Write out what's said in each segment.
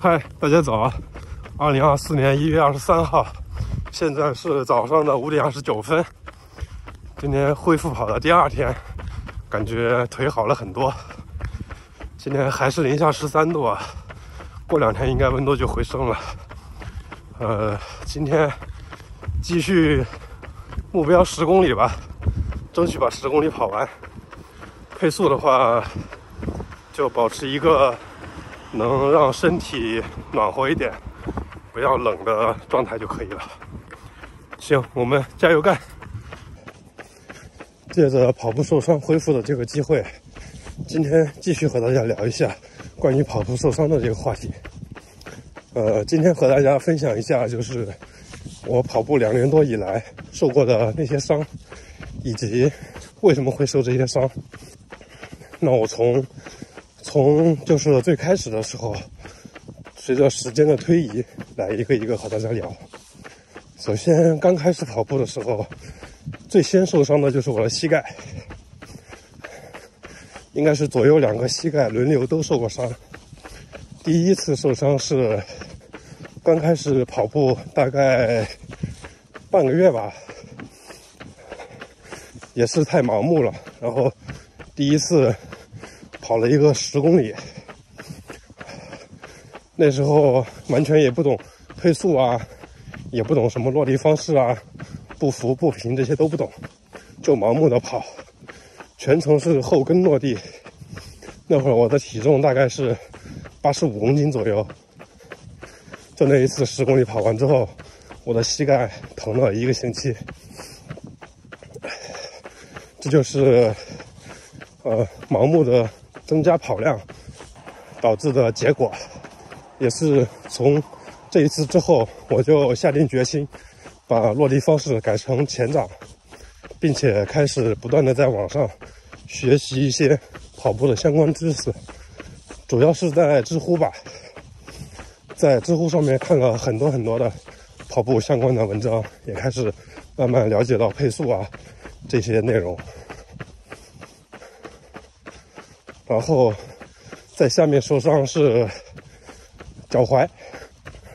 嗨，大家早！2024年1月23号，现在是早上的5点29分。今天恢复跑的第2天，感觉腿好了很多。今天还是零下13度啊，过2天应该温度就回升了。今天继续目标10公里吧，争取把10公里跑完。配速的话，就保持一个能让身体暖和一点，不要冷的状态就可以了。行，我们加油干！借着跑步受伤恢复的这个机会，今天继续和大家聊一下关于跑步受伤的这个话题。今天和大家分享一下，就是我跑步2年多以来受过的那些伤，以及为什么会受这些伤。那我从就是最开始的时候，随着时间的推移，来一个一个和大家聊。首先，刚开始跑步的时候，最先受伤的就是我的膝盖，应该是左右2个膝盖轮流都受过伤。第一次受伤是刚开始跑步大概半个月吧，也是太盲目了，然后第一次跑了一个10公里，那时候完全也不懂配速啊，也不懂什么落地方式啊，步幅步频这些都不懂，就盲目的跑，全程是后跟落地。那会儿我的体重大概是85公斤左右，就那一次10公里跑完之后，我的膝盖疼了1个星期。这就是盲目的增加跑量导致的结果。也是从这一次之后，我就下定决心把落地方式改成前掌，并且开始不断的在网上学习一些跑步的相关知识，主要是在知乎吧，在知乎上面看了很多的跑步相关的文章，也开始慢慢了解到配速啊这些内容。然后在下面受伤是脚踝，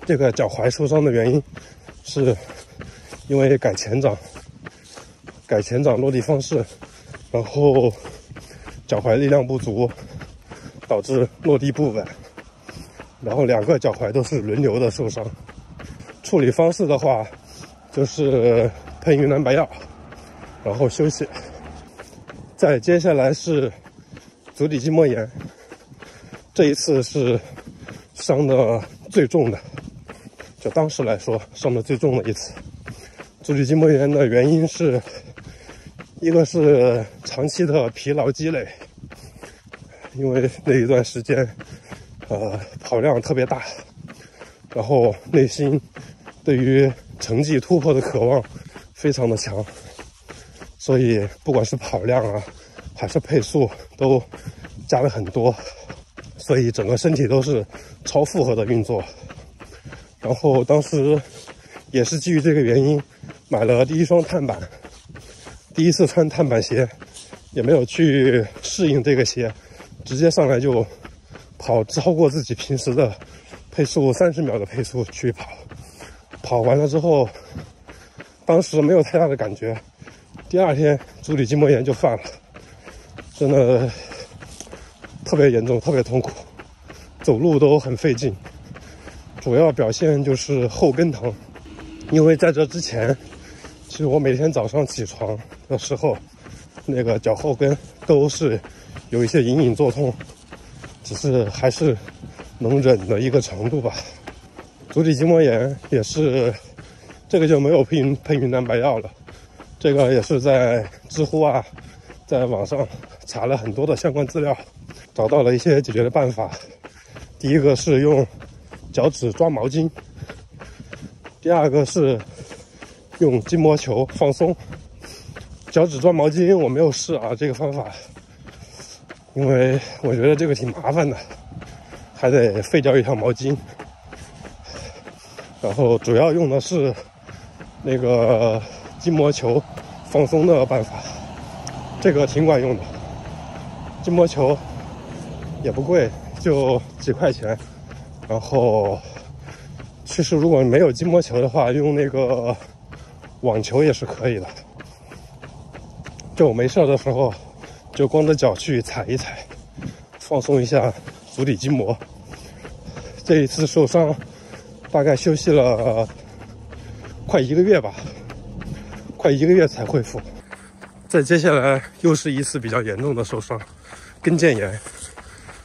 这个脚踝受伤的原因是因为改前掌落地方式，然后脚踝力量不足，导致落地不稳，然后2个脚踝都是轮流的受伤。处理方式的话，就是喷云南白药，然后休息。再接下来是足底筋膜炎，这一次是伤的最重的，就当时来说伤的最重的一次。足底筋膜炎的原因是，一个是长期的疲劳积累，因为那一段时间跑量特别大，然后内心对于成绩突破的渴望非常的强，所以不管是跑量啊还是配速都加了很多，所以整个身体都是超负荷的运作。然后当时也是基于这个原因买了第一双碳板，第一次穿碳板鞋也没有去适应这个鞋，直接上来就跑超过自己平时的配速30秒的配速去跑完了之后，当时没有太大的感觉，第2天足底筋膜炎就犯了，真的特别严重，特别痛苦，走路都很费劲，主要表现就是后跟疼。因为在这之前，其实我每天早上起床的时候，那个脚后跟都是有一些隐隐作痛，只是还是能忍的一个程度吧。足底筋膜炎也是，这个就没有喷云南白药了，这个也是在知乎啊，在网上查了很多的相关资料，找到了一些解决的办法。第一个是用脚趾抓毛巾，第2个是用筋膜球放松。脚趾抓毛巾我没有试啊这个方法，因为我觉得这个挺麻烦的，还得废掉一条毛巾。然后主要用的是那个筋膜球放松的办法，这个挺管用的。筋膜球也不贵，就几块钱，然后其实如果没有筋膜球的话，用那个网球也是可以的。就我没事的时候，就光着脚去踩一踩，放松一下足底筋膜。这一次受伤，大概休息了快1个月吧，快1个月才恢复。再接下来又是一次比较严重的受伤，跟腱炎，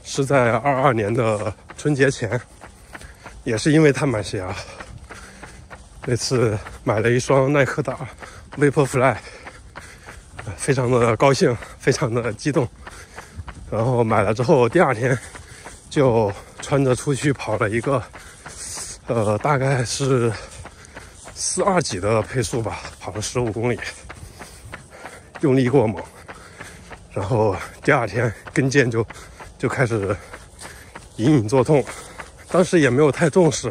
是在22年的春节前，也是因为碳板鞋啊。那次买了一双耐克的 Vaporfly， 非常的高兴，非常的激动。然后买了之后，第2天就穿着出去跑了一个，大概是42几的配速吧，跑了15公里。用力过猛，然后第2天跟腱就开始隐隐作痛，当时也没有太重视，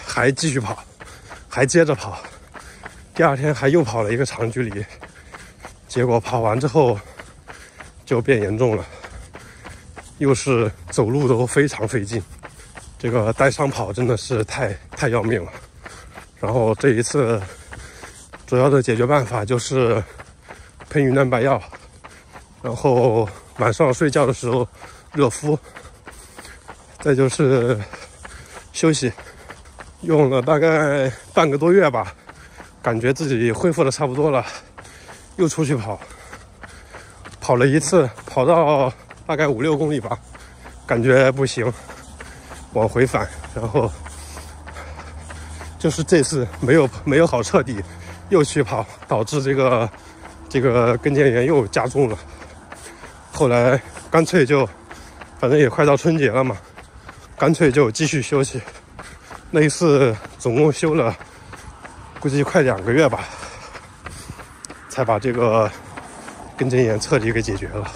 还继续跑，还接着跑。第2天还又跑了一个长距离，结果跑完之后就变严重了，又是走路都非常费劲，这个带伤跑真的是太要命了。然后这一次主要的解决办法就是喷云南白药，然后晚上睡觉的时候热敷，再就是休息。用了大概半个多月吧，感觉自己恢复的差不多了，又出去跑了一次，跑到大概5-6公里吧，感觉不行，往回返，然后就是这次没有好彻底，又去跑，导致这个跟腱炎又加重了。后来干脆就，反正也快到春节了嘛，干脆就继续休息。那一次总共休了估计快2个月吧，才把这个跟腱炎彻底给解决了。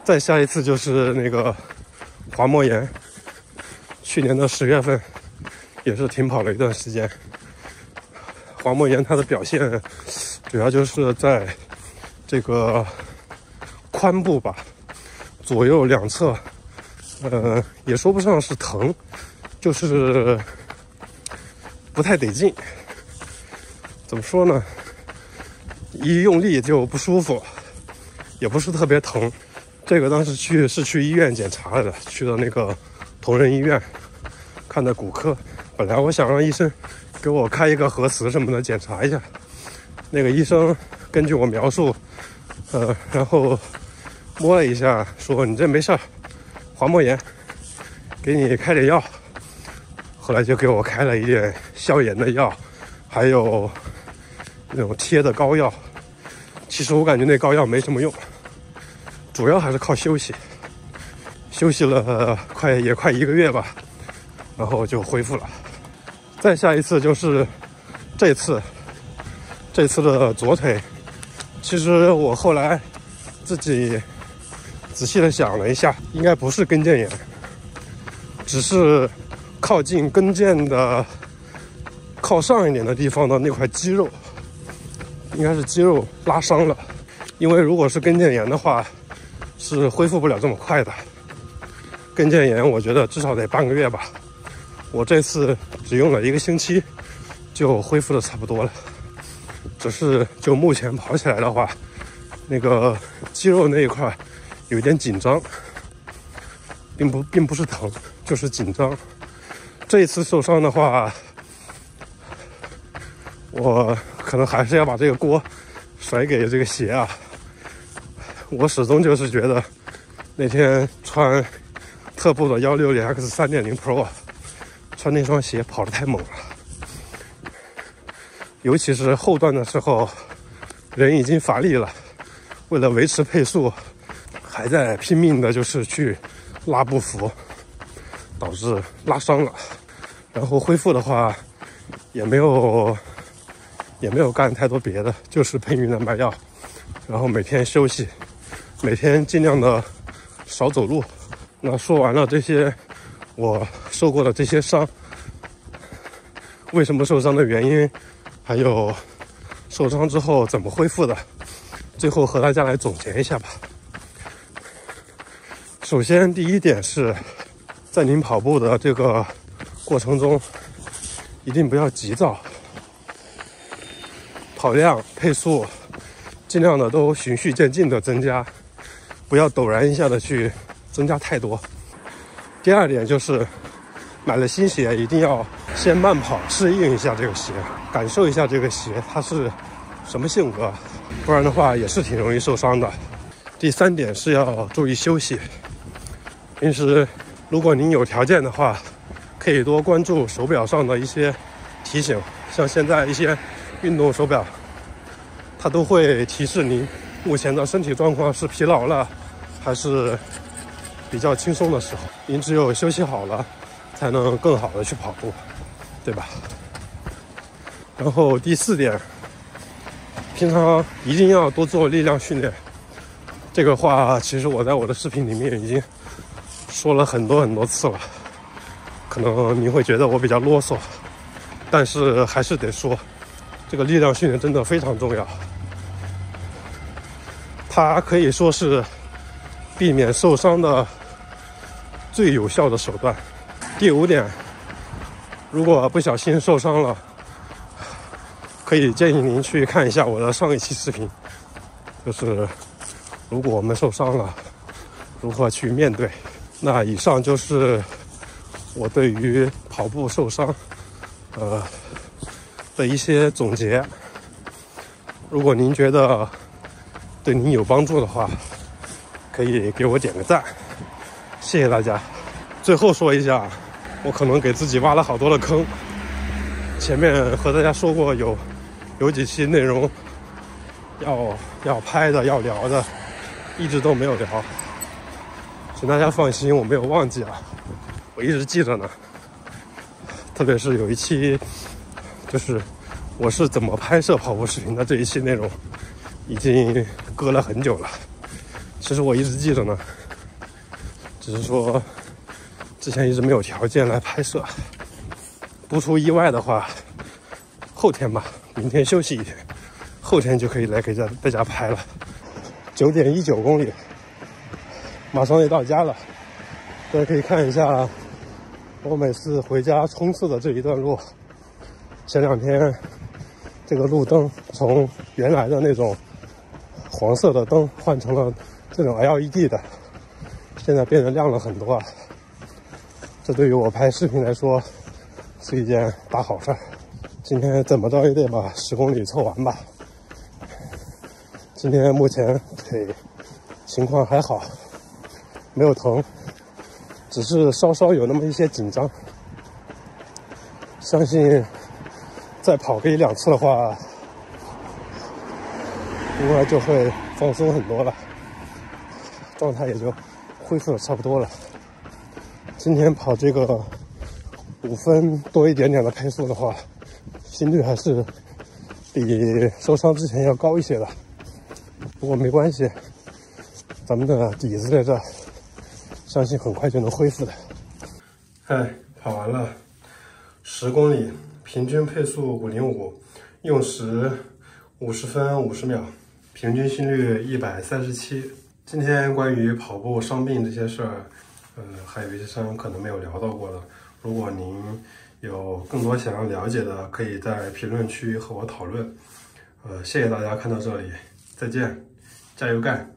再下一次就是那个滑膜炎，去年的10月份也是停跑了一段时间。滑膜炎它的表现主要就是在这个髋部吧，左右两侧，也说不上是疼，就是不太得劲。怎么说呢？一用力就不舒服，也不是特别疼。这个当时去医院检查的，去的那个同仁医院看的骨科。本来我想让医生给我开一个核磁什么的检查一下，那个医生根据我描述，然后摸了一下，说你这没事儿，滑膜炎，给你开点药。后来就给我开了一点消炎的药，还有那种贴的膏药。其实我感觉那膏药没什么用，主要还是靠休息。休息了快1个月吧，然后就恢复了。再下一次就是这次的左腿。其实我后来自己仔细的想了一下，应该不是跟腱炎，只是靠近跟腱的靠上一点的地方的那块肌肉，应该是肌肉拉伤了。因为如果是跟腱炎的话，是恢复不了这么快的。跟腱炎我觉得至少得半个月吧，我这次只用了1个星期就恢复的差不多了。只是就目前跑起来的话，那个肌肉那一块有点紧张，并不是疼，就是紧张。这一次受伤的话，我可能还是要把这个锅甩给这个鞋啊。我始终就是觉得那天穿特步的160X 3.0 Pro 穿那双鞋跑得太猛了，尤其是后段的时候，人已经乏力了，为了维持配速，还在拼命的就是去拉步幅，导致拉伤了。然后恢复的话，也没有干太多别的，就是喷云南白药，然后每天休息，每天尽量的少走路。那说完了这些我受过的这些伤，为什么受伤的原因，还有受伤之后怎么恢复的，最后和大家来总结一下吧。首先，第一点是在您跑步的这个过程中，一定不要急躁，跑量、配速尽量的都循序渐进的增加，不要陡然一下的去增加太多。第二点就是买了新鞋，一定要先慢跑，适应一下这个鞋，感受一下这个鞋它是什么性格，不然的话也是挺容易受伤的。第三点是要注意休息。平时如果您有条件的话，可以多关注手表上的一些提醒，像现在一些运动手表，它都会提示您目前的身体状况是疲劳了还是比较轻松的时候。您只有休息好了，才能更好的去跑步，对吧？然后第四点，平常一定要多做力量训练。这个话其实我在我的视频里面已经说了很多次了，可能你会觉得我比较啰嗦，但是还是得说，这个力量训练真的非常重要，它可以说是避免受伤的最有效的手段。第五点，如果不小心受伤了，可以建议您去看一下我的上一期视频，就是如果我们受伤了，如何去面对。那以上就是我对于跑步受伤的一些总结。如果您觉得对您有帮助的话，可以给我点个赞，谢谢大家。最后说一下，我可能给自己挖了好多的坑，前面和大家说过有几期内容要拍的要聊的，一直都没有聊，请大家放心，我没有忘记啊，我一直记着呢。特别是有一期就是我是怎么拍摄跑步视频的这一期内容，已经搁了很久了，其实我一直记着呢，只是说之前一直没有条件来拍摄。不出意外的话，后天吧，明天休息一天，后天就可以来给大家拍了。9.19公里，马上也到家了。大家可以看一下我每次回家冲刺的这一段路。前2天这个路灯从原来的那种黄色的灯换成了这种 LED 的，现在变得亮了很多啊。这对于我拍视频来说是一件大好事。今天怎么着也得把10公里凑完吧。今天目前腿情况还好，没有疼，只是稍稍有那么一些紧张。相信再跑个1-2次的话，应该就会放松很多了，状态也就恢复的差不多了。今天跑这个5分多一点点的配速的话，心率还是比受伤之前要高一些的。不过没关系，咱们的底子在这，相信很快就能恢复的。嗨，跑完了10公里，平均配速505，用时50分50秒，平均心率137。今天关于跑步伤病这些事儿，还有一些伤可能没有聊到过的。如果您有更多想要了解的，可以在评论区和我讨论。谢谢大家看到这里，再见，加油干！